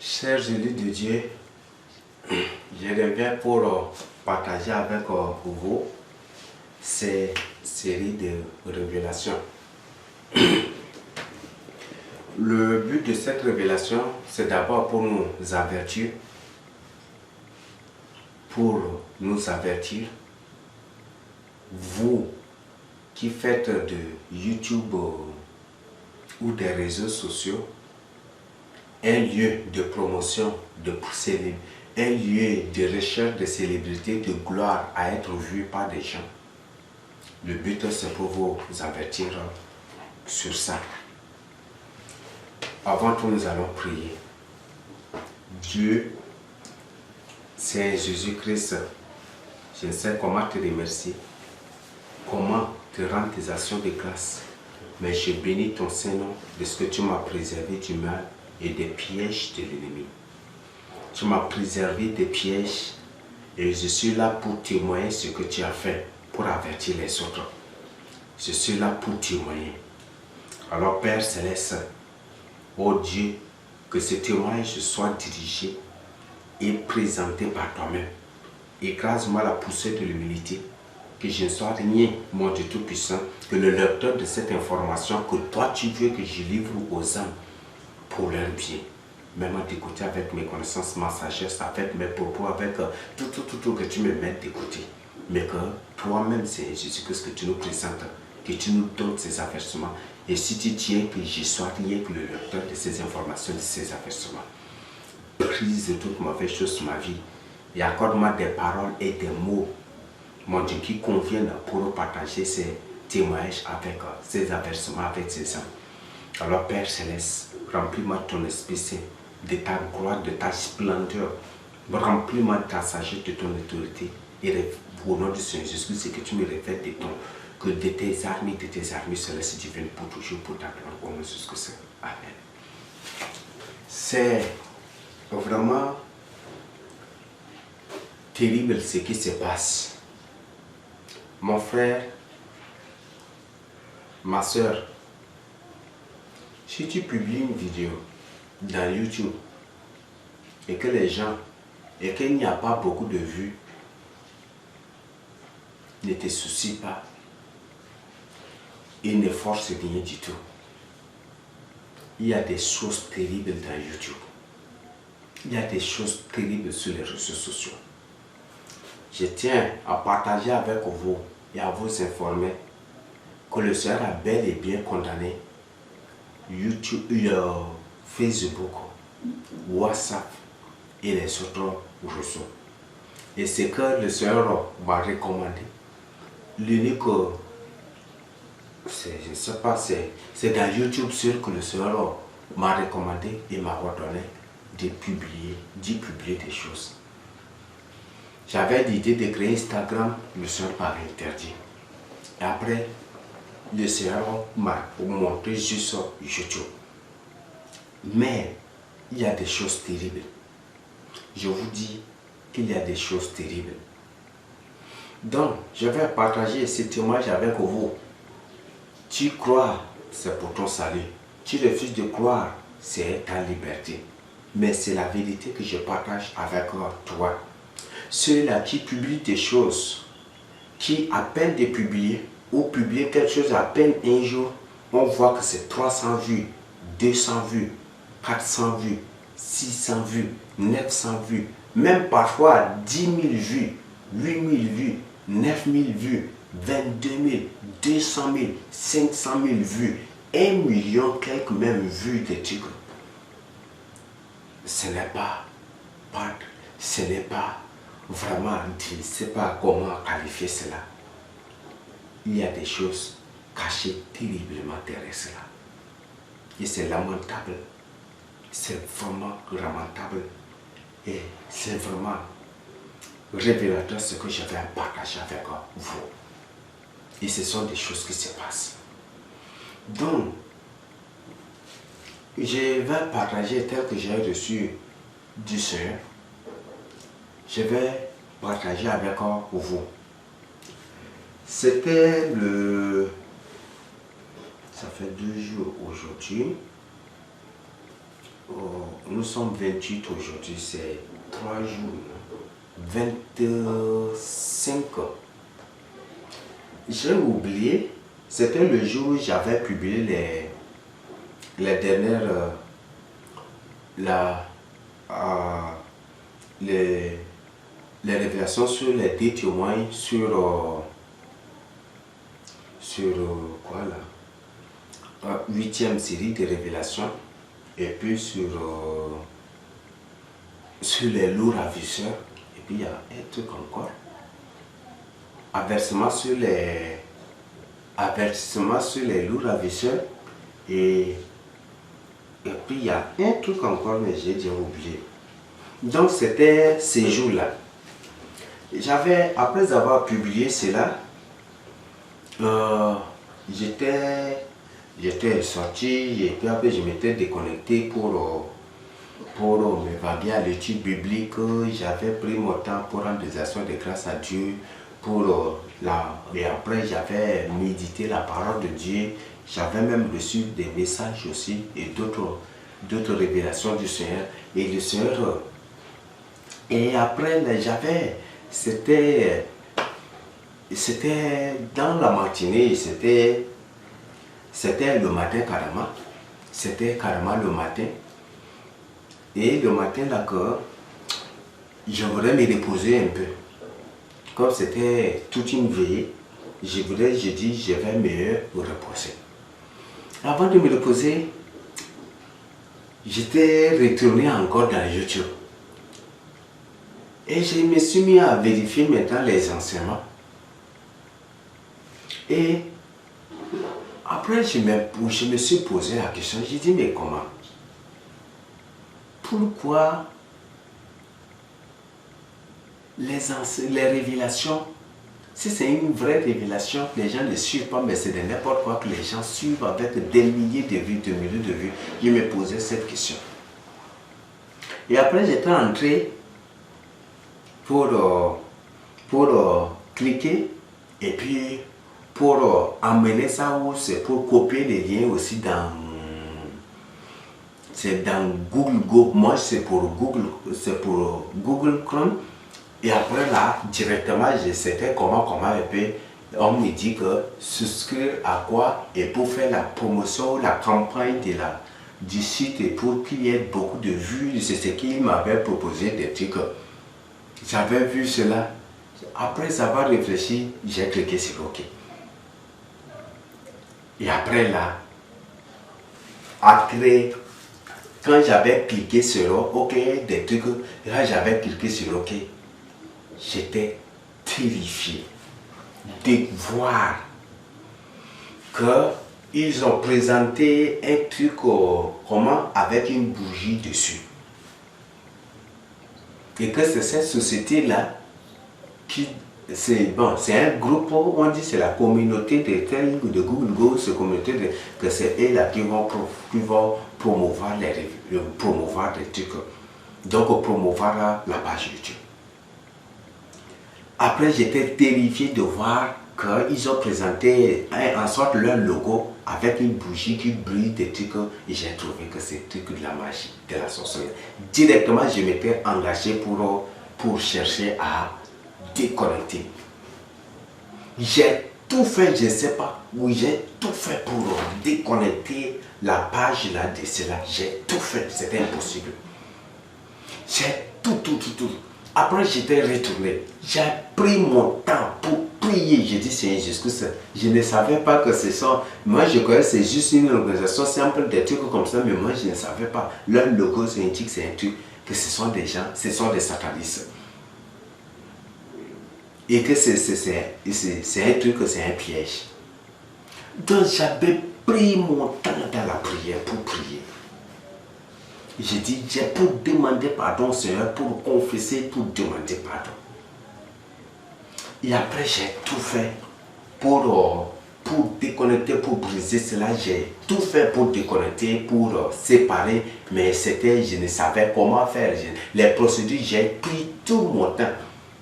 Chers élus de Dieu, je reviens pour partager avec vous ces séries de révélations. Le but de cette révélation, c'est d'abord pour nous avertir, vous qui faites de YouTube ou des réseaux sociaux, un lieu de promotion, un lieu de recherche de célébrité, de gloire à être vu par des gens. Le but, c'est pour vous avertir sur ça. Avant tout, nous allons prier. Dieu, c'est Jésus-Christ. Je ne sais comment te remercier, comment te rendre tes actions de grâce, mais je bénis ton Saint-Nom de ce que tu m'as préservé du mal et des pièges de l'ennemi. Tu m'as préservé des pièges et je suis là pour témoigner ce que tu as fait, pour avertir les autres. Je suis là pour témoigner. Alors Père Céleste, ô Dieu, que ce témoignage soit dirigé et présenté par toi-même. Écrase-moi la poussée de l'humilité, que je ne sois rien, mon Dieu Tout-Puissant, que le lecteur de cette information, que toi tu veux que je livre aux âmes pour leur bien. Même à t'écouter avec mes connaissances, ma sagesse, avec mes propos, avec tout que tu me mets d'écouter. Mais que toi-même, c'est Jésus-Christ que tu nous présentes, que tu nous donnes ces avertissements. Et si tu tiens que je sois rien que le lecteur de ces informations, de ces avertissements, prise de toute mauvaise chose sur ma vie et accorde-moi des paroles et des mots, mon Dieu, qui conviennent pour partager ces témoignages avec ces avertissements, avec ces âmes. Alors Père Céleste, remplis-moi de ton Esprit Saint, de ta gloire, de ta splendeur. Remplis-moi de ta sagesse, de ton autorité. Et au nom du Seigneur Jésus, c'est que tu me révèles des dons, que de tes armes célestes divines pour toujours, pour ta gloire. Au nom de Jésus. Amen. C'est vraiment terrible ce qui se passe. Mon frère, ma soeur, si tu publies une vidéo dans YouTube et que les gens, et qu'il n'y a pas beaucoup de vues, ne te soucie pas et ne force rien du tout. Il y a des choses terribles dans YouTube. Il y a des choses terribles sur les réseaux sociaux. Je tiens à partager avec vous et à vous informer que le Seigneur a bel et bien condamné YouTube, Facebook, WhatsApp et les autres réseaux. Et c'est que le Seigneur m'a recommandé. L'unique, je ne sais pas, c'est dans YouTube sûr que le Seigneur m'a recommandé et m'a ordonné d'y publier des choses. J'avais l'idée de créer Instagram, le Seigneur m'a interdit. Et après, le Seigneur m'a montré juste YouTube. Mais il y a des choses terribles. Je vous dis qu'il y a des choses terribles. Donc, je vais partager ce témoignage avec vous. Tu crois, c'est pour ton salut. Tu refuses de croire, c'est ta liberté. Mais c'est la vérité que je partage avec toi. Ceux-là qui publient des choses, qui à peine de publier, ou publier quelque chose à peine un jour, on voit que c'est 300 vues, 200 vues, 400 vues, 600 vues, 900 vues, même parfois 10 000 vues, 8 000 vues, 9 000 vues, 22 000, 200 000, 500 000 vues, 1 million quelques même vues de trucs. Ce n'est pas vraiment, je ne sais pas comment qualifier cela. Il y a des choses cachées terriblement derrière cela. Et c'est lamentable. C'est vraiment lamentable. Et c'est vraiment révélateur ce que je vais partager avec vous. Et ce sont des choses qui se passent. Donc, je vais partager tel que j'ai reçu du Seigneur. Je vais partager avec vous. C'était ça fait 2 jours aujourd'hui. nous sommes 28 aujourd'hui, c'est 3 jours, 25. J'ai oublié, c'était le jour où j'avais publié les dernières, les révélations sur les 10 témoins sur quoi là, 8e série de révélations, et puis sur les lourds ravisseurs, et puis il y a un truc encore, avertissement sur les lourds ravisseurs, et puis il y a un truc encore, mais j'ai déjà oublié. Donc c'était ces jours-là. Après avoir publié cela, j'étais sorti, et puis après je m'étais déconnecté pour m'évaluer à l'étude biblique. J'avais pris mon temps pour rendre des actions de grâce à Dieu, et après j'avais médité la parole de Dieu. J'avais même reçu des messages aussi et d'autres révélations du Seigneur. Et le Seigneur, et après c'était dans la matinée, c'était le matin carrément. C'était carrément le matin. Et le matin, d'accord, je voudrais me reposer un peu. Comme c'était toute une veillée, j'ai dit, je vais me reposer. Avant de me reposer, j'étais retourné encore dans YouTube. Et je me suis mis à vérifier maintenant les enseignements. Et après, je me suis posé la question, j'ai dit, mais comment? Pourquoi les révélations, si c'est une vraie révélation, les gens ne suivent pas, mais c'est de n'importe quoi que les gens suivent avec des milliers de vues, de milliers de vues. Je me posais cette question. Et après, j'étais entré pour cliquer, et puis pour emmener ça, c'est pour copier les liens aussi dans Google Go. Moi c'est pour Google Chrome. Et après là, directement, c'était comment, et puis on me dit que souscrire à quoi, et pour faire la promotion, la campagne du site, et pour qu'il y ait beaucoup de vues, c'est ce qu'il m'avait proposé des trucs. J'avais vu cela. Après avoir réfléchi, j'ai cliqué sur OK. Et après là, quand j'avais cliqué sur OK, des trucs, là j'avais cliqué sur OK, j'étais terrifié de voir qu'ils ont présenté un truc avec une bougie dessus. Et que c'est cette société-là c'est un groupe, on dit c'est la communauté de Google Go, que c'est eux là qui vont promouvoir des trucs. Donc promouvoir la page YouTube. Après j'étais terrifié de voir qu'ils ont présenté en sorte leur logo avec une bougie qui brille des trucs, et j'ai trouvé que c'est truc de la magie, de la sorcellerie. Directement je m'étais engagé pour chercher à déconnecter. J'ai tout fait, je ne sais pas, oui, j'ai tout fait pour déconnecter la page là de cela. J'ai tout fait, c'était impossible. J'ai tout. Après j'étais retourné, j'ai pris mon temps pour prier. J'ai dit Seigneur Jésus, je ne savais pas que ce sont, moi je croyais que c'est juste une organisation simple, des trucs comme ça, mais moi je ne savais pas. Leur logo c'est un truc, que ce sont des gens, ce sont des satanistes. Et que c'est un truc, c'est un piège. Donc j'avais pris mon temps dans la prière pour prier. J'ai dit, j'ai pour demander pardon Seigneur, pour confesser, pour demander pardon. Et après j'ai tout fait pour déconnecter, pour briser cela. J'ai tout fait pour déconnecter, pour séparer, mais je ne savais comment faire. Les procédures, j'ai pris tout mon temps.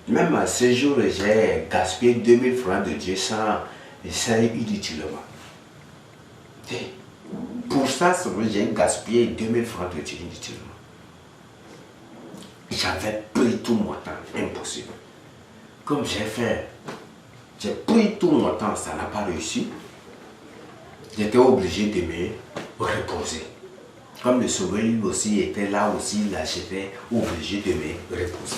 Même à ce jour, j'ai gaspillé 2000 francs de Dieu sans inutilement. Pour ça, j'ai gaspillé 2000 francs de Dieu inutilement. J'avais pris tout mon temps, impossible. Comme j'ai pris tout mon temps, ça n'a pas réussi. J'étais obligé de me reposer. Comme le sommeil aussi était là aussi, là j'étais obligé de me reposer.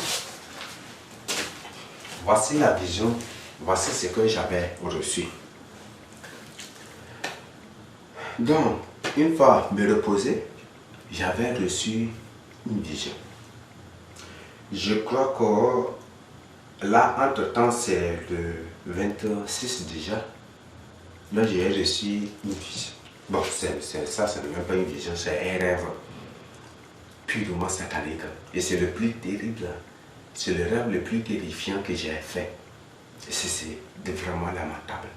Voici la vision, voici ce que j'avais reçu. Donc, une fois me reposer, j'avais reçu une vision. Je crois que là, entre-temps, c'est le 26 déjà. Là, j'ai reçu une vision. Bon, ça, ce n'est même pas une vision, c'est un rêve purement satanique. Et c'est le plus terrible. C'est le rêve le plus terrifiant que j'ai fait. Et c'est vraiment lamentable.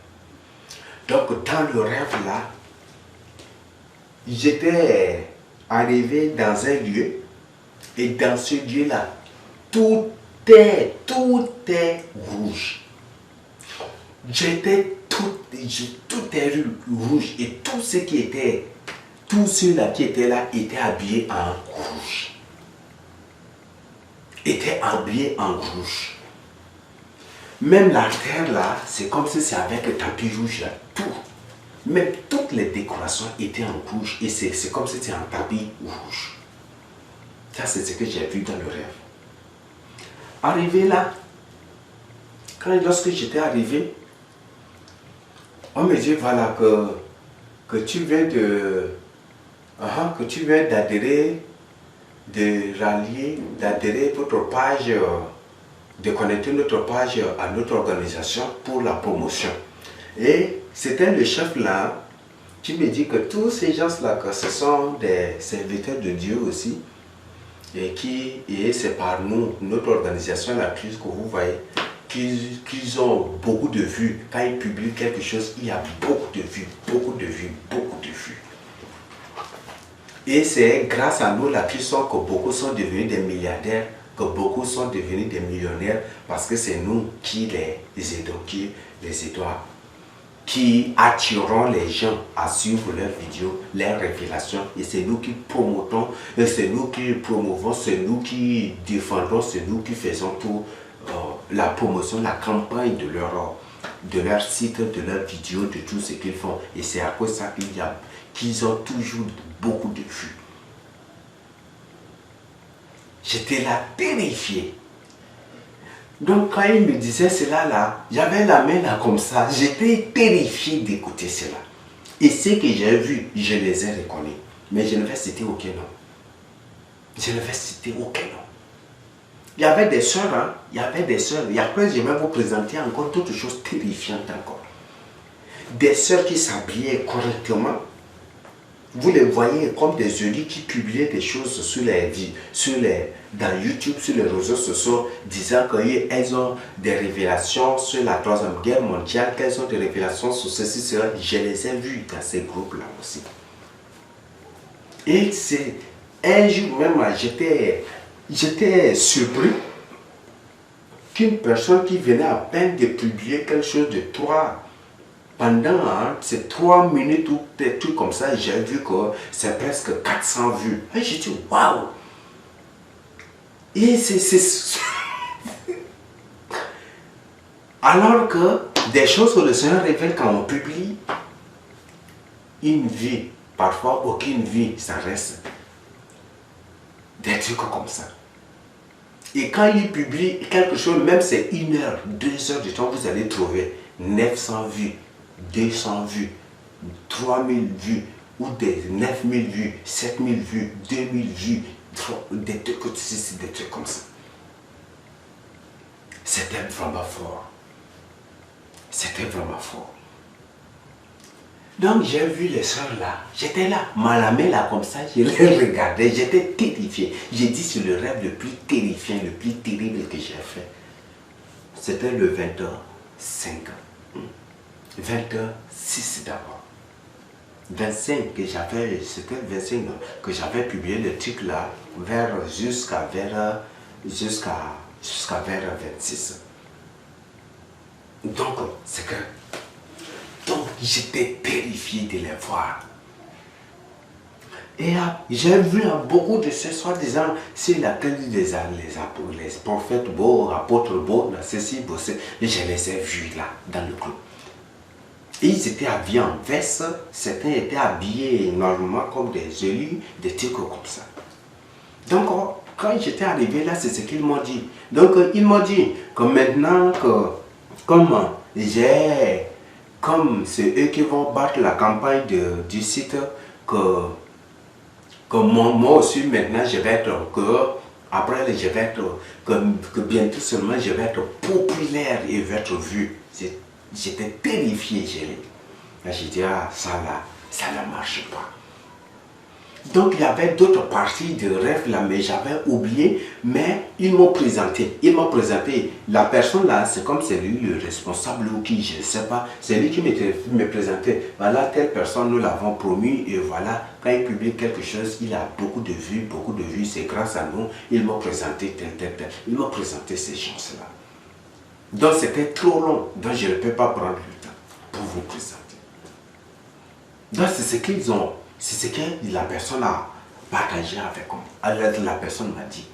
Donc, dans le rêve là, j'étais arrivé dans un lieu. Et dans ce lieu-là, tout est rouge. Tout est rouge et tous ceux-là qui étaient là étaient habillés en rouge. Même la terre là, c'est comme si c'est avec le tapis rouge là, tout. Même toutes les décorations étaient en rouge et c'est comme si c'était un tapis rouge. Ça, c'est ce que j'ai vu dans le rêve. Arrivé là, lorsque j'étais arrivé, on me dit voilà que tu viens d'adhérer, d'adhérer votre page, de connecter notre page à notre organisation pour la promotion. Et c'était le chef là qui me dit que tous ces gens-là, que ce sont des serviteurs de Dieu aussi, et c'est par nous, notre organisation la plus que vous voyez, qu'ils ont beaucoup de vues. Quand ils publient quelque chose, il y a beaucoup de vues. Et c'est grâce à nous là que beaucoup sont devenus des milliardaires, que beaucoup sont devenus des millionnaires, parce que c'est nous qui les aidons, qui attirons les gens à suivre leurs vidéos, leurs révélations, et c'est nous qui promouvons, c'est nous qui défendons, c'est nous qui faisons tout, la promotion, la campagne de leur site, de leurs vidéos, de tout ce qu'ils font. Et c'est à cause de ça qu'ils ont toujours beaucoup de vues. J'étais là terrifié. Donc quand il me disait cela là, j'avais la main là comme ça, j'étais terrifié d'écouter cela. Et ce que j'ai vu, je les ai reconnus. Mais je ne vais citer aucun nom. Il y avait des sœurs, Et après, je vais vous présenter encore d'autres choses terrifiantes encore. Des sœurs qui s'habillaient correctement. Vous les voyez comme des élus qui publiaient des choses dans YouTube, sur les réseaux sociaux, disant qu'elles ont des révélations sur la Troisième Guerre mondiale, qu'elles ont des révélations sur ceci, cela. Je les ai vus dans ces groupes-là aussi. Et c'est un jour même, j'étais surpris qu'une personne qui venait à peine de publier quelque chose de pendant ces 3 minutes ou des trucs comme ça, j'ai vu que c'est presque 400 vues. Et j'ai dit waouh! Et c'est alors que des choses que le Seigneur révèle quand on publie une vie, parfois aucune vie, ça reste des trucs comme ça. Et quand il publie quelque chose, même c'est 1 heure, 2 heures de temps, vous allez trouver 900 vues, 200 vues, 3000 vues, ou des 9000 vues, 7000 vues, 2000 vues, des trucs comme ça. C'était vraiment fort. Donc j'ai vu les soeurs là, j'étais là, la main là comme ça, je les regardais, j'étais terrifié. J'ai dit c'est le rêve le plus terrifiant, le plus terrible que j'ai fait. C'était le 25, 26 d'abord. 25 que j'avais, c'était le 25 non, que j'avais publié le truc là, jusqu'à vers 26. Donc, c'est que j'étais terrifié de les voir. Et j'ai vu beaucoup de ces soi-disant, sur la tête les prophètes beaux, apôtres beaux, ceci, ceci, et je les ai vus là, dans le groupe. Et ils étaient habillés en veste, certains étaient habillés normalement comme des élus, des trucs comme ça. Donc, quand j'étais arrivé là, c'est ce qu'ils m'ont dit. Donc, ils m'ont dit que maintenant que, comme c'est eux qui vont battre la campagne du site, que moi aussi maintenant je vais être, après je vais être, que bientôt seulement je vais être populaire et je vais être vu. J'étais terrifié, j'ai dit, ah, ça là, ça ne marche pas. Donc il y avait d'autres parties de rêve là, mais j'avais oublié, mais ils m'ont présenté. La personne là, c'est comme c'est lui le responsable ou qui, je ne sais pas, c'est lui qui me présentait. Voilà, telle personne, nous l'avons promu et voilà, quand il publie quelque chose, il a beaucoup de vues, c'est grâce à nous, ils m'ont présenté tel. Ils m'ont présenté ces choses-là. Donc c'était trop long, donc je ne peux pas prendre le temps pour vous présenter. Donc c'est ce qu'ils ont. C'est ce que la personne a partagé avec moi. Alors la personne m'a dit,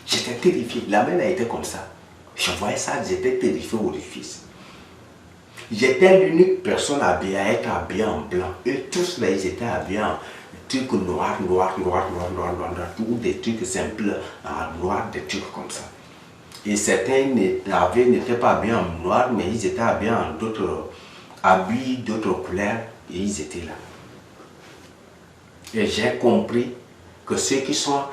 j'étais terrifié. La main a été comme ça. Je voyais ça, j'étais terrifié au fils. J'étais l'unique personne à être habillée en blanc. Et tous là, ils étaient habillés en trucs noirs, ou des trucs simples en noir, des trucs comme ça. Et certains n'étaient pas habillés en noir, mais ils étaient habillés en d'autres habits, d'autres couleurs, et ils étaient là. Et j'ai compris que ce sont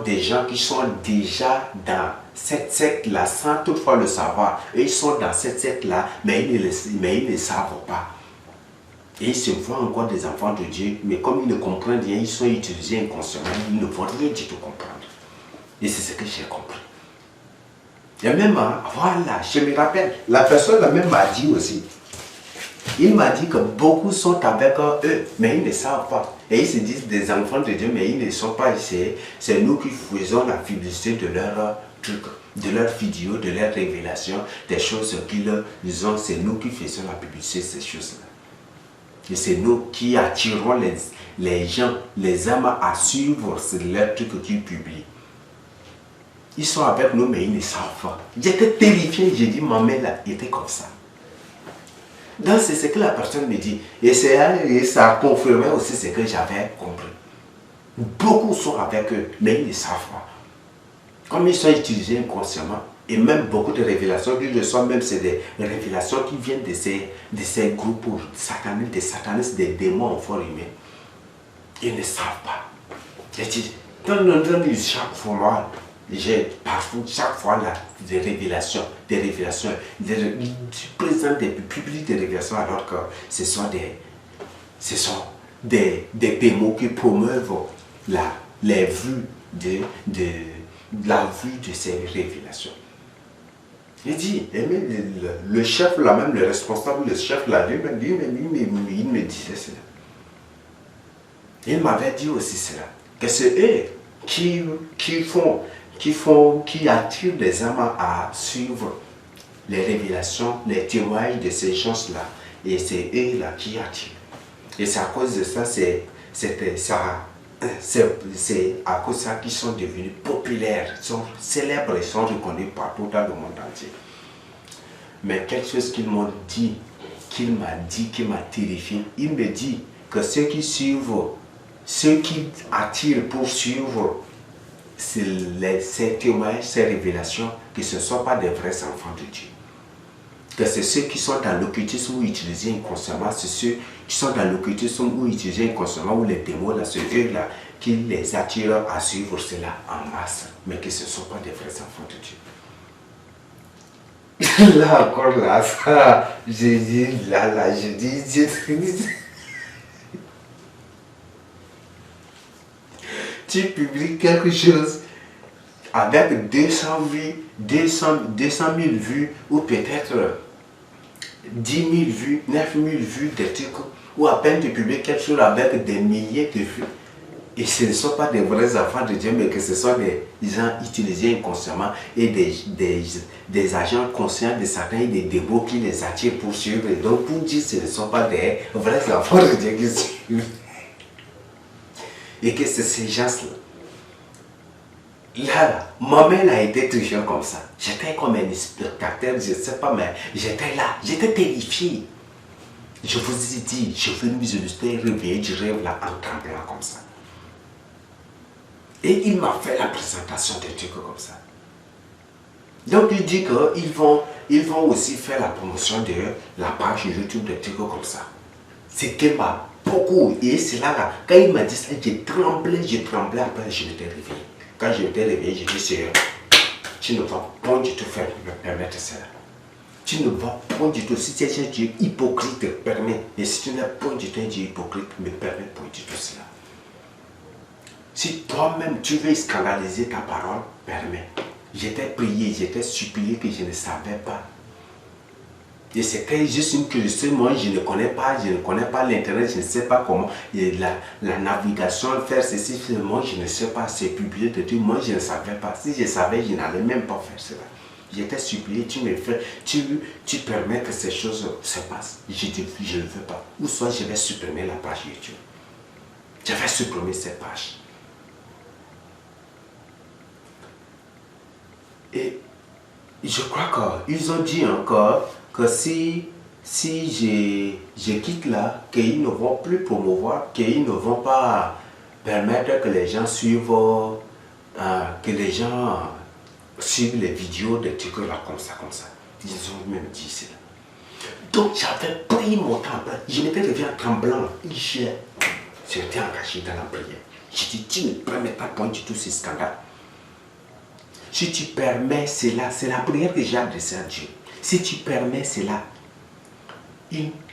des gens qui sont déjà dans cette secte-là, sans toutefois le savoir. Et ils sont dans cette secte-là, mais ils ne savent pas. Et ils se voient encore des enfants de Dieu, mais comme ils ne comprennent rien, ils sont utilisés inconsciemment, ils ne vont rien du tout comprendre. Et c'est ce que j'ai compris. Et même, voilà, je me rappelle, la personne la même m'a dit aussi. Il m'a dit que beaucoup sont avec eux, mais ils ne savent pas. Et ils se disent des enfants de Dieu, mais ils ne sont pas ici. C'est nous qui faisons la publicité de leurs trucs, de leurs vidéos, de leurs révélations, des choses qu'ils ont. C'est nous qui faisons la publicité de ces choses-là. Et c'est nous qui attirons les gens, les âmes à suivre leurs trucs qu'ils publient. Ils sont avec nous, mais ils ne savent pas. J'étais terrifié, j'ai dit, ma mère là, il était comme ça. Donc c'est ce que la personne me dit. Et ça a confirmé aussi ce que j'avais compris. Beaucoup sont avec eux, mais ils ne savent pas. Comme ils sont utilisés inconsciemment, et même beaucoup de révélations qu'ils reçoivent, même c'est des révélations qui viennent de ces groupes satanistes, des démons en forme humaine. Ils ne savent pas. J'ai dit, chaque fois, chaque fois là, des révélations, tu présentes des publics des révélations alors que ce sont des démons qui promeuvent les vues la vue de ces révélations. Il dit, le chef là même, le responsable, le chef là, il me disait cela. Il m'avait dit aussi cela, que c'est eux qui attirent les âmes à suivre les révélations, les témoignages de ces gens-là. Et c'est eux là qui attirent. Et c'est à cause de ça, c'est à cause de ça qu'ils sont devenus populaires, ils sont célèbres, ils sont reconnus partout dans le monde entier. Mais quelque chose qu'il m'a dit, qui m'a terrifié, il me dit que ceux qui attirent pour suivre ces témoignages, ces révélations, que ce ne sont pas des vrais enfants de Dieu. Que c'est ceux qui sont dans l'occultisme ou utilisés inconsciemment, c'est ceux qui sont dans l'occultisme ou utilisés inconsciemment, ou les démons, là, c'est eux-là qui les attirent à suivre cela en masse, mais que ce ne sont pas des vrais enfants de Dieu. Là encore, là, ça, j'ai dit, je dis, tu publies quelque chose avec 200 vues, 200 000 vues, ou peut-être 10 000 vues, 9 000 vues, des trucs, ou à peine tu publies quelque chose avec des milliers de vues. Et ce ne sont pas des vrais enfants de Dieu, mais que ce sont des gens utilisés inconsciemment et des agents conscients de Satan et des démons qui les attirent pour suivre. Et donc pour dire que ce ne sont pas des vrais enfants de Dieu qui suivent. Et que c'est ces gens-là. Là, moi-même a été toujours comme ça. J'étais comme un spectateur, je ne sais pas, mais j'étais là, j'étais terrifié. Je vous ai dit, je me suis réveillé du rêve là en tremblant comme ça. Et il m'a fait la présentation des trucs comme ça. Donc il dit qu'ils vont aussi faire la promotion de la page YouTube des trucs comme ça. C'est qu'il m'a beaucoup, et c'est là, quand il m'a dit ça, j'ai tremblé, après je m'étais réveillé. Quand je m'étais réveillé, j'ai dit, Seigneur, tu ne vas pas du tout faire me permettre cela. Tu ne vas pas du tout, si tu es un Dieu hypocrite, te permet. Et si tu n'es pas du tout un Dieu hypocrite, me permet pas du tout cela. Si toi-même tu veux scandaliser ta parole, permets. J'étais prié, j'étais supplié que je ne savais pas. Et c'était juste une curiosité, moi je ne connais pas l'internet, je ne sais pas comment, la navigation, faire ceci, moi je ne sais pas, c'est publié de tout, moi je ne savais pas. Si je savais, je n'allais même pas faire cela. J'étais supplié, tu me fais, tu permets que ces choses se passent. Je dis, je ne veux pas. Ou soit je vais supprimer la page YouTube. Je vais supprimer cette page. Et je crois qu'ils ont dit encore que si je quitte là, qu'ils ne vont plus promouvoir, qu'ils ne vont pas permettre que les gens suivent, suivent les vidéos de trucs là comme ça. Ils ont même dit cela. Donc j'avais pris mon temps, je m'étais réveillé en tremblant. J'étais engagé dans la prière. J'ai dit, tu ne permets pas point du tout ce scandale. Si tu permets cela, c'est la prière que j'ai adressée à Dieu. Si tu permets cela,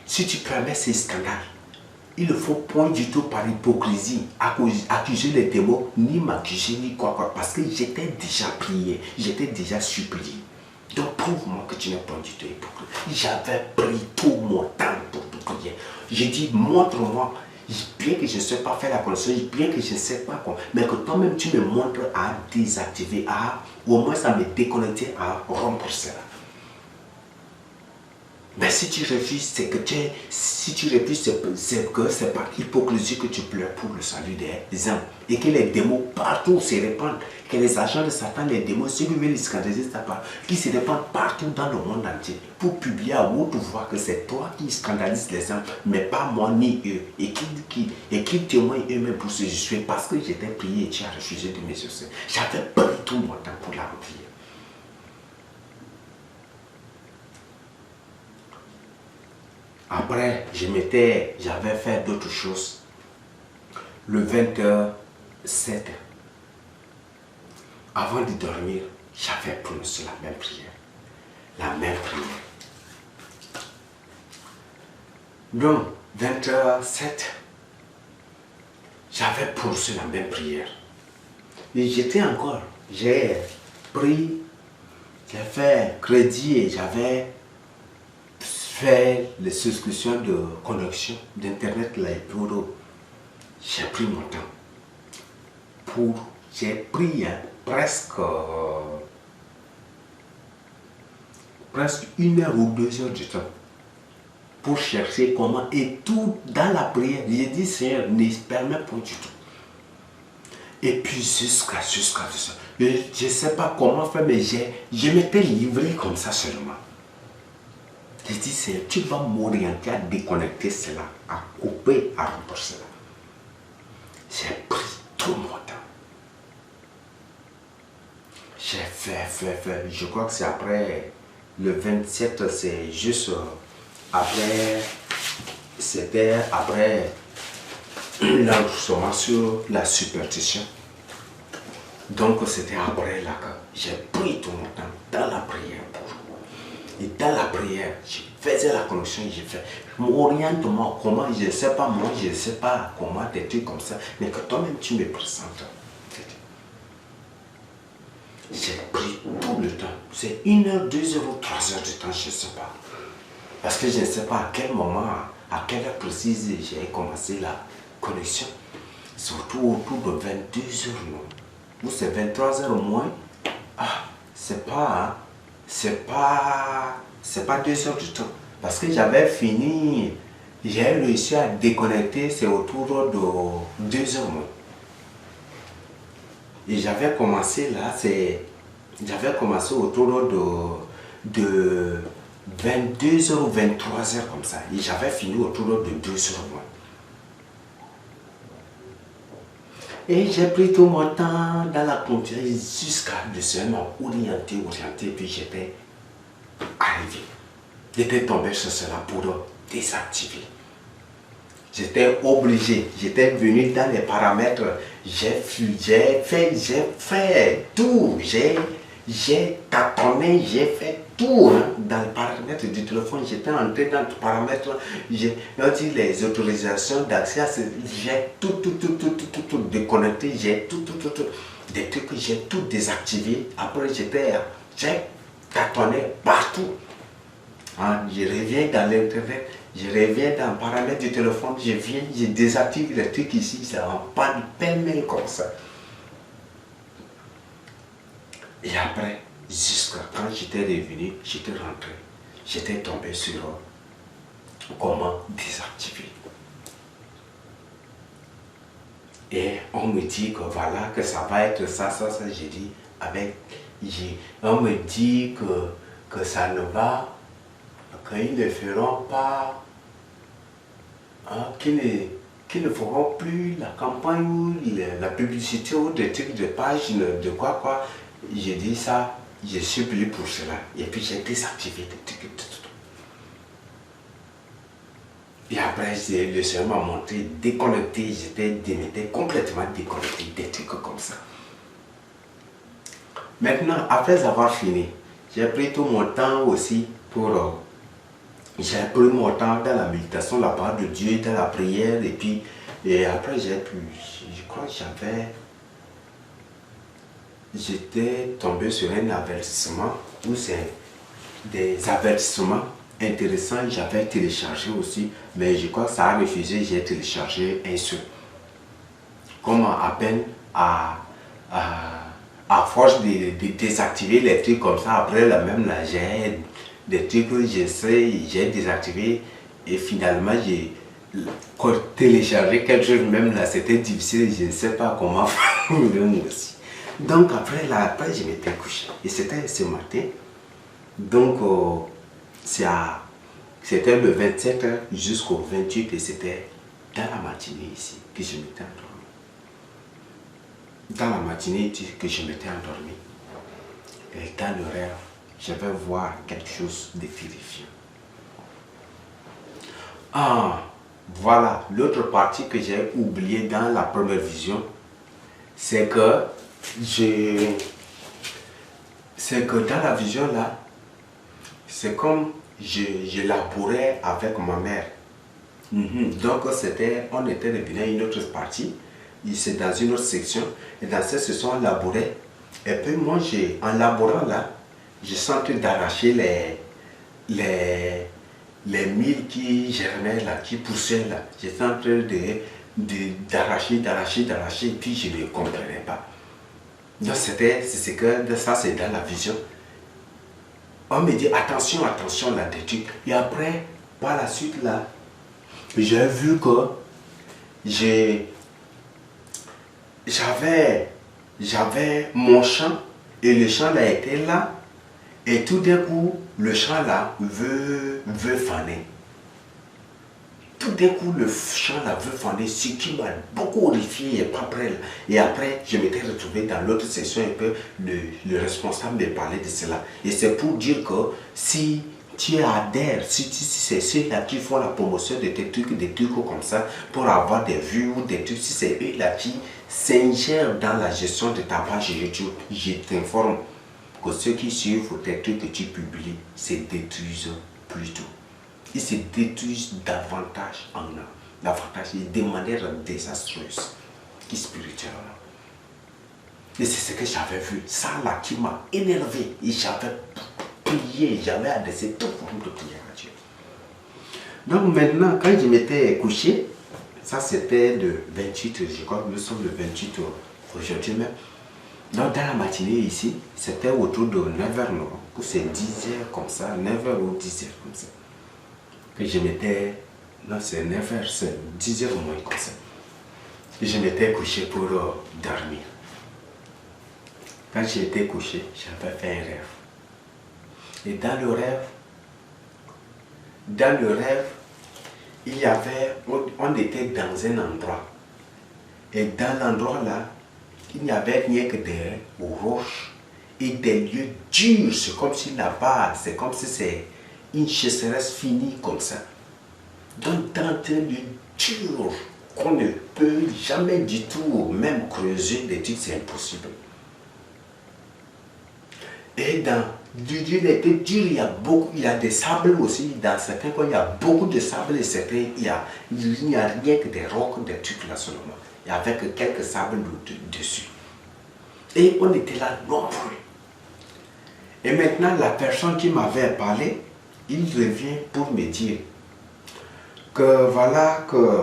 si tu permets ces scandales, il ne faut point du tout par hypocrisie accuser les démons, ni m'accuser, ni quoi, parce que j'étais déjà prié, j'étais déjà supplié. Donc prouve-moi que tu n'es pas du tout hypocrite. J'avais pris tout mon temps pour te prier. J'ai dit, montre-moi, bien que je ne sais pas faire la connaissance, bien que je ne sais pas quoi, mais que toi-même tu me montres à désactiver, au moins ça me déconnecter, à rompre cela. Mais si tu refuses, c'est que c'est par hypocrisie que tu pleures pour le salut des hommes. Et que les démons partout se répandent. Que les agents de Satan, les démons, ceux qui veulent scandaliser ta part, qui se répandent partout dans le monde entier. Pour publier à haute voix que c'est toi qui scandalises les hommes, mais pas moi ni eux. Et qui témoignent eux-mêmes pour ce que je suis. Parce que j'étais prié et tu as refusé de me exaucer. J'avais pris tout mon temps pour la prière. Après, j'avais fait d'autres choses. Le 27, avant de dormir, j'avais prononcé la même prière. La même prière. Donc, 27, j'avais prononcé la même prière. Et j'ai pris, j'ai fait crédit et j'avais fait les souscriptions de connexion d'internet là pour j'ai pris mon temps j'ai pris presque 1 heure ou 2 heures du temps pour chercher comment et tout dans la prière. J'ai dit Seigneur, ne permet pas du tout. Et puis jusqu'à ça, je ne sais pas comment faire, mais je m'étais livré comme ça seulement. J'ai dit, Seigneur, tu vas m'orienter à déconnecter cela, à couper, à rompre cela. J'ai pris tout mon temps. J'ai fait. Je crois que c'est après le 27, c'est juste après, c'était après l'enregistrement sur la superstition. Donc c'était après là que j'ai pris tout mon temps dans la prière pour vous. Et dans la prière, je faisais la connexion, oriente-moi comment, je ne sais pas moi, je ne sais pas comment, des trucs comme ça, mais que toi-même tu me présentes. J'ai pris tout le temps, c'est 1 heure, 2 heures ou 3 heures de temps, je ne sais pas. Parce que je ne sais pas à quel moment, à quelle heure précise j'ai commencé la connexion. Surtout autour de 22 heures, non. Ou c'est 23 heures au moins. C'est pas 2 heures du temps. Parce que j'avais fini, j'ai réussi à déconnecter, c'est autour de 2 heures moins. Et j'avais commencé là, j'avais commencé autour de 22h ou 23h comme ça. Et j'avais fini autour de 2h. Et j'ai pris tout mon temps dans la conduite jusqu'à le seulement orienté, puis j'étais arrivé. J'étais tombé sur cela pour désactiver. J'étais obligé, j'étais venu dans les paramètres, j'ai fait tout, j'ai tâtonné, j'ai fait tout dans le paramètre du téléphone. J'étais entré dans le paramètre, j'ai dit les autorisations d'accès, j'ai tout déconnecté, j'ai tout, des trucs que j'ai tout désactivé. Après j'ai tâtonné partout. Je reviens dans l'internet, je reviens dans le paramètre du téléphone, je désactive les trucs ici, ça va pas de pêle-mêle comme ça. Et après, jusqu'à quand j'étais revenu, j'étais rentré, j'étais tombé sur comment désactiver. Et on me dit que voilà, que ça va être ça, j'ai dit, on me dit que ça ne va, qu'ils ne feront pas, qu'ils ne feront plus la campagne ou la publicité ou des trucs de page, de quoi. J'ai dit ça, je suis venu pour cela. Et puis j'ai désactivé des trucs. Et après, le Seigneur m'a montré déconnecté, j'étais complètement déconnecté, des trucs comme ça. Maintenant, après avoir fini, j'ai pris tout mon temps aussi pour... j'ai pris mon temps dans la méditation, la parole de Dieu, dans la prière, et après j'ai pu, je crois que j'étais tombé sur un avertissement, où c'est des avertissements intéressants, j'avais téléchargé aussi, mais je crois que ça a refusé, j'ai téléchargé un seul. Comme à peine à force de désactiver les trucs comme ça, après j'ai des trucs que j'ai désactivé et finalement j'ai téléchargé quelque chose, même là c'était difficile, je ne sais pas comment faire moi aussi. Donc après je m'étais couché et c'était ce matin, donc c'était le 27 jusqu'au 28 et c'était dans la matinée ici que je m'étais endormi. Dans la matinée que je m'étais endormi et dans le rêve, je vais voir quelque chose de terrifiant. Voilà, l'autre partie que j'ai oubliée dans la première vision, c'est que dans la vision là, c'est comme je labourais avec ma mère. Donc on était revenu à une autre partie, c'est dans une autre section, et dans cette section on labourait, et puis moi en labourant là, je sentais d'arracher les milles qui germaient là, qui poussaient là. J'étais en train d'arracher, et puis je ne comprenais pas. Donc c'est ça, c'est dans la vision. On me dit attention là, des trucs. Et après, par la suite là, j'ai vu que j'avais mon champ, et le champ là était là. Et tout d'un coup, le champ là veut faner. Tout d'un coup, le champ là veut faner, ce qui m'a beaucoup horrifié et pas prêt. Et après, je m'étais retrouvé dans l'autre session et que le responsable me parlait de cela. Et c'est pour dire que si tu adhères, si c'est ceux-là qui font la promotion de tes trucs, des trucs comme ça, pour avoir des vues ou des trucs, si c'est eux là qui s'ingèrent dans la gestion de ta page YouTube, je t'informe que ceux qui suivent tes trucs que tu publies se détruisent plutôt. Ils se détruisent davantage de manière désastreuse, spirituellement. Et c'est ce que j'avais vu, ça là qui m'a énervé. Et j'avais prié, j'avais adressé toute forme de prière à Dieu. Donc maintenant, quand je m'étais couché, ça c'était le 28, je crois que nous sommes le 28 aujourd'hui même. Donc dans la matinée ici, c'était autour de 9h, ou c'est 10h comme ça, 9h ou 10h comme ça. Que je m'étais, non c'est 9h, c'est 10h au moins comme ça. Et je m'étais couché pour dormir. Quand j'étais couché, j'avais fait un rêve. Et dans le rêve, il y avait, on était dans un endroit. Et dans l'endroit là, il n'y avait rien que des roches et des lieux durs. C'est comme si là-bas, c'est comme si c'est une chasseresse finie comme ça. Donc dans un lieu dur qu'on ne peut jamais du tout même creuser des trucs, c'est impossible. Et dans du lieu les plus dur, il y a des sables aussi. Dans certains coins, il y a beaucoup de sable et certains, il n'y a rien que des rocs, des trucs là seulement. Il y avait que quelques sables dessus. Et on était là nombreux. Et maintenant, la personne qui m'avait parlé, il revient pour me dire que voilà que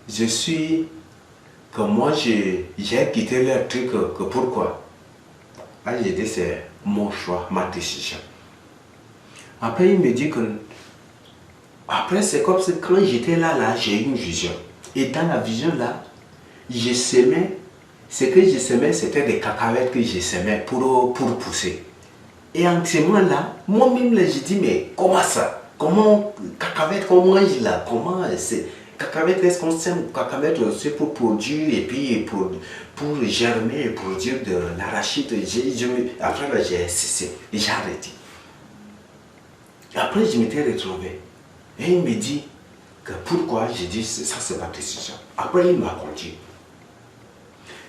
je suis, que moi j'ai quitté leur truc, que pourquoi? Ah, j'ai dit c'est mon choix, ma décision. Après il me dit que, après c'est comme si quand j'étais là, j'ai eu une vision. Et dans la vision là, je semais, ce que je semais c'était des cacahuètes que je semais pour pousser. Et en ce moment-là, moi-même, je dis, mais comment ça? Comment, cacahuète, qu'on mange là? Comment c'est? Cacahuète, est-ce qu'on sème cacahuète aussi pour produire et puis pour germer et produire de l'arachide? Après, là, j'ai cessé, j'ai arrêté. Et après, je m'étais retrouvé. Et il me dit que pourquoi? J'ai dit, ça, c'est ma décision. Après, il m'a conduit.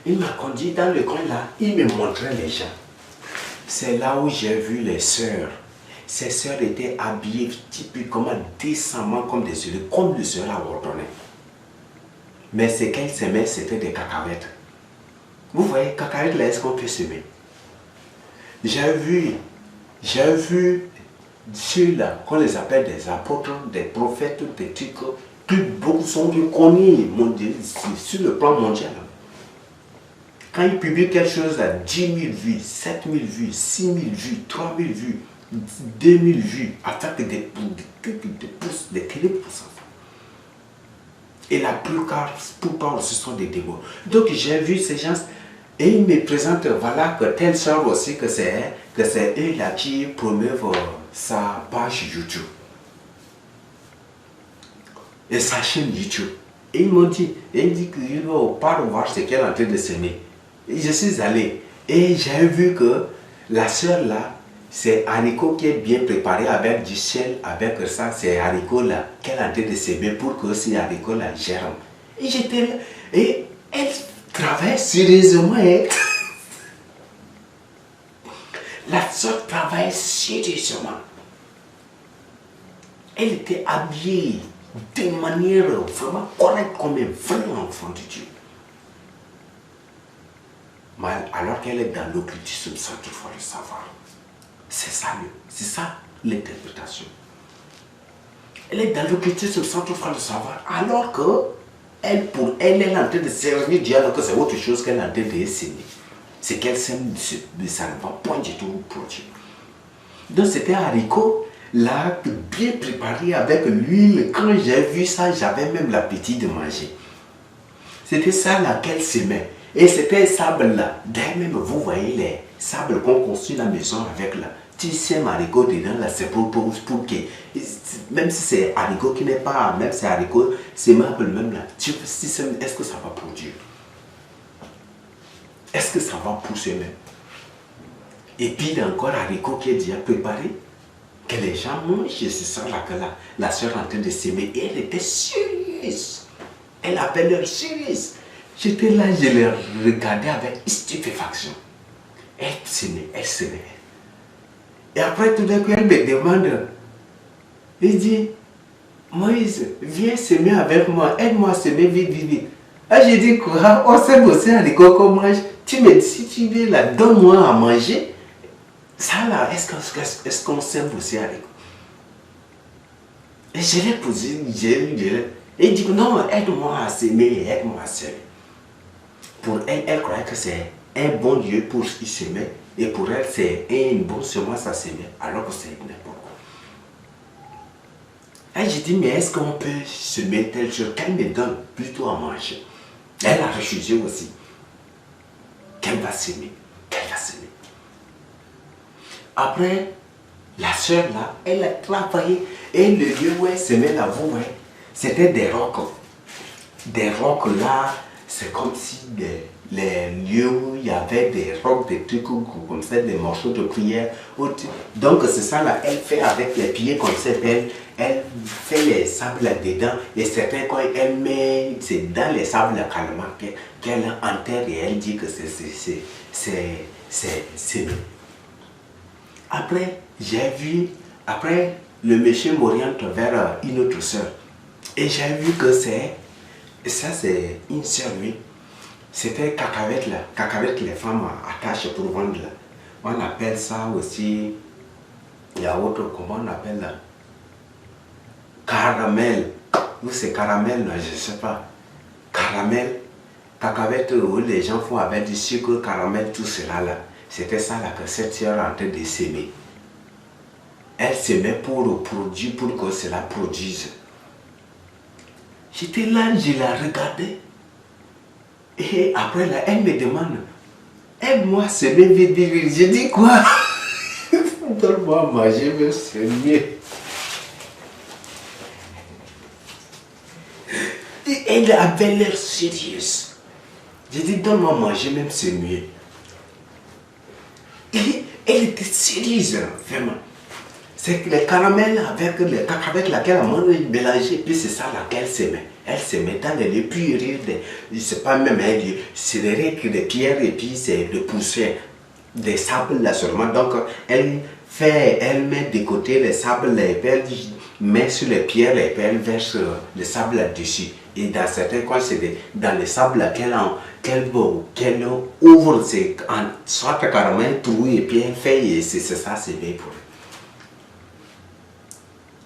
Il m'a conduit dans le coin là, il me montrait les gens. C'est là où j'ai vu les sœurs. Ces sœurs étaient habillées typiquement décemment comme des sœurs, comme le sœur a ordonné. Mais ce qu'elles semaient, c'était des cacahuètes. Vous voyez, cacahuètes là, est-ce qu'on peut semer? J'ai vu ceux-là, qu'on les appelle des apôtres, des prophètes, des trucs, que beaucoup sont reconnus sur le plan mondial. Quand ils publient quelque chose à 10 000 vues, 7 000 vues, 6 000 vues, 3 000 vues, 2 000 vues, attaque des télé pour ça. Et la plupart ce sont des démons. Donc j'ai vu ces gens et ils me présentent, voilà, que telle soeur aussi, que c'est eux là qui promeuvent sa page YouTube. Et sa chaîne YouTube. Et ils m'ont dit, qu'ils ne vont pas voir ce qu'elle est en train de s'aimer. Et je suis allé et j'ai vu que la soeur là, c'est haricot qui est bien préparé avec du sel, avec ça, c'est haricot là qu'elle est en train de s'aimer pour que ces haricots là germent. Et j'étais là, et elle travaille sérieusement. La soeur travaille sérieusement. Elle était habillée de manière vraiment correcte comme un vrai enfant de Dieu. Alors qu'elle est dans l'occultisme sans toutefois le savoir. C'est ça l'interprétation. Elle est dans l'occultisme sans toutefois le savoir, alors que pour elle est en train de servir Dieu, alors que c'est autre chose qu'elle est en train de s'aimer. C'est qu'elle s'aime, ça ne va point du tout pour Dieu. Donc c'était un haricot là, bien préparé avec l'huile. Quand j'ai vu ça, j'avais même l'appétit de manger. C'était ça là qu'elle s'aimait. Et c'était sable là. D'ailleurs même, vous voyez les sables qu'on construit la maison avec là. Tu sèmes haricot dedans là, c'est pour que, même si c'est haricot qui n'est pas, même si c'est haricot, c'est même là. Tu sèmes, est-ce que ça va produire? Est-ce que ça va pousser même? Et puis il y a encore haricot qui est déjà préparé, que les gens mangent, c'est ça là que la soeur est en train de s'aimer. Et elle était sérieuse. Elle appelle leur sérieuse. J'étais là, je les regardais avec stupéfaction. Elle s'aimait, elle s'aimait. Et après, tout d'un coup, elle me demande, il dit, Moïse, viens s'aimer avec moi, aide-moi à s'aimer vite, vite, vite. Ah, j'ai dit, quoi, on s'aime aussi à l'école qu'on mange. Tu me dis, si tu viens là, donne-moi à manger. Ça là, est-ce qu'on s'aime aussi à l'école? Et je l'ai posé, et il dit, non, aide-moi à s'aimer, aide-moi à s'aimer. Pour elle, elle croyait que c'est un bon Dieu pour y s'aimer. Et pour elle, c'est une bonne semence à s'aimer. Alors que c'est n'importe quoi. Et j'ai dit, mais est-ce qu'on peut semer telle chose qu'elle me donne plutôt à manger? Elle a refusé aussi. va s'aimer. Elle va s'aimer. Après, la soeur là, elle a travaillé. Et le lieu où elle s'aimait là, vous voyez, c'était des rocs. Des rocs là, c'est comme si les lieux où il y avait des rocs, des trucs comme ça, des morceaux de prière. Donc c'est ça là, elle fait avec les pieds comme ça, elle fait les sables là-dedans. Et certains quand elle met, c'est dans les sables là, carrément qu'elle enterre et elle dit que c'est bien. Après, j'ai vu, après le monsieur m'oriente vers une autre soeur. Et j'ai vu que c'est une soeur, oui. C'était cacahuète là, cacahuète que les femmes attachent pour vendre là. On appelle ça aussi, il y a autre, comment on appelle là? Caramel. Ou c'est caramel, là, je ne sais pas. Caramel, cacahuète où les gens font avec du sucre, caramel, tout cela là. C'était ça là que cette soeur est en train de s'aimer. Elle s'aimait pour le produit, pour que cela produise. J'étais là, je la regardais. Et après là, elle me demande, aide-moi à semer vite. Je dis quoi? Donne-moi à manger, mais c'est mieux. Et elle avait l'air sérieuse. J'ai dit, donne-moi à manger, même c'est mieux. Et elle était sérieuse, vraiment. C'est que les caramels avec les cacahuètes laquelle elle mélangeait, puis c'est ça laquelle s'aimait. Elle se met dans les lieux puérils, c'est pas même un lieu, c'est des pierres et puis c'est de poussière, des sables là seulement. Donc elle met de côté les sables, elle met sur les pierres et elle verse le sable là-dessus. Et dans certains coins, c'est dans les sables qu'elle ouvre, c'est soit carrément un trou et puis elle fait, et c'est ça, c'est bien pour elle.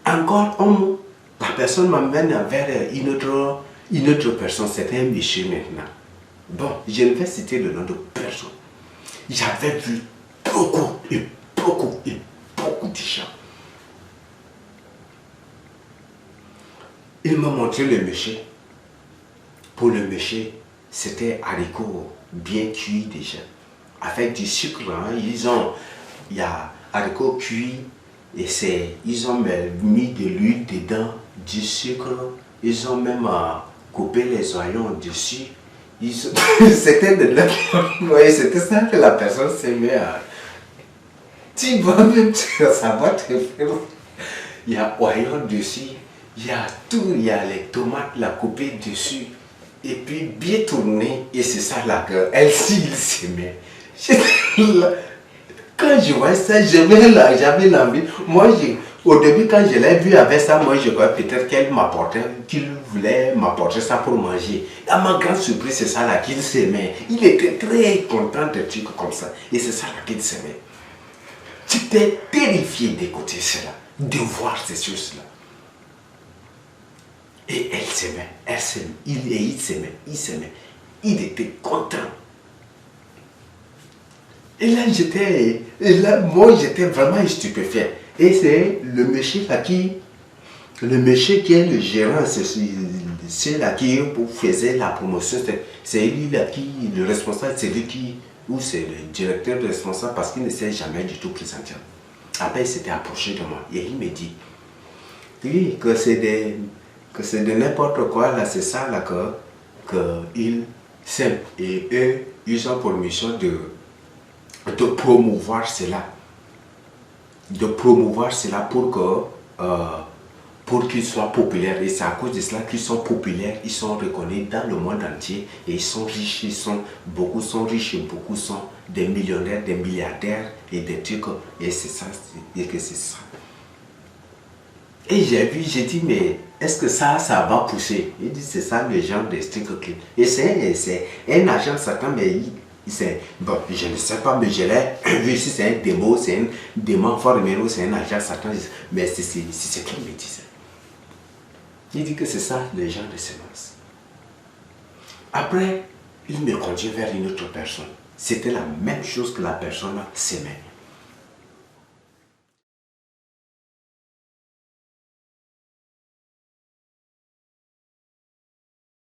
Encore, la personne m'amène vers une autre personne, c'était un monsieur maintenant. Bon, je ne vais citer le nom de personne. J'avais vu beaucoup de gens. Il m'a montré le monsieur. Pour le monsieur, c'était haricots bien cuits déjà. Avec du sucre, hein. Il y a haricots cuits. Et ils ont mis de l'huile dedans, du sucre, ils ont même coupé les oignons dessus. C'était de là, oui, c'était ça que la personne s'aimait à. Tu vois même, ça va te faire. Il y a oignons dessus, il y a tout, il y a les tomates là coupées dessus. Et puis bien tourné, et c'est ça là qu'elle s'aimait. Quand je vois ça, j'avais l'envie. Moi, au début, quand je l'ai vu avec ça, moi, je crois peut-être qu'il voulait m'apporter ça pour manger. À ma grande surprise, c'est ça là qu'il s'aimait. Il était très content de trucs comme ça. Et c'est ça là qu'il s'aimait. J'étais terrifié d'écouter cela, de voir ces choses-là. Et elle s'aimait, il s'aimait. Il était content. Et là, moi, j'étais vraiment stupéfait. Et c'est le monsieur là qui est le gérant, c'est là qui faisait la promotion, c'est lui là le responsable, c'est lui ou c'est le directeur responsable parce qu'il ne s'est jamais du tout présenté. Après, il s'était approché de moi et il me dit, oui, que c'est de n'importe quoi, là, c'est ça là qu'il s'aime. Et eux, ils ont pour mission de promouvoir cela. De promouvoir cela pour qu'ils soient populaires. Et c'est à cause de cela qu'ils sont populaires, ils sont reconnus dans le monde entier. Et ils sont riches, beaucoup sont riches et beaucoup sont des millionnaires, des milliardaires et des trucs. Et c'est ça, et que c'est ça. Et j'ai dit, mais est-ce que ça va pousser? Il dit, c'est ça le genre de trucs. Et c'est un agent Satan, mais bon, je ne sais pas, mais je l'ai vu ici, c'est un démon, c'est un démon fort, c'est un agent Satan, mais c'est ce qu'il me disait. Il dit que c'est ça le genre de sémence. Après, il me conduit vers une autre personne. C'était la même chose que la personne s'aimait.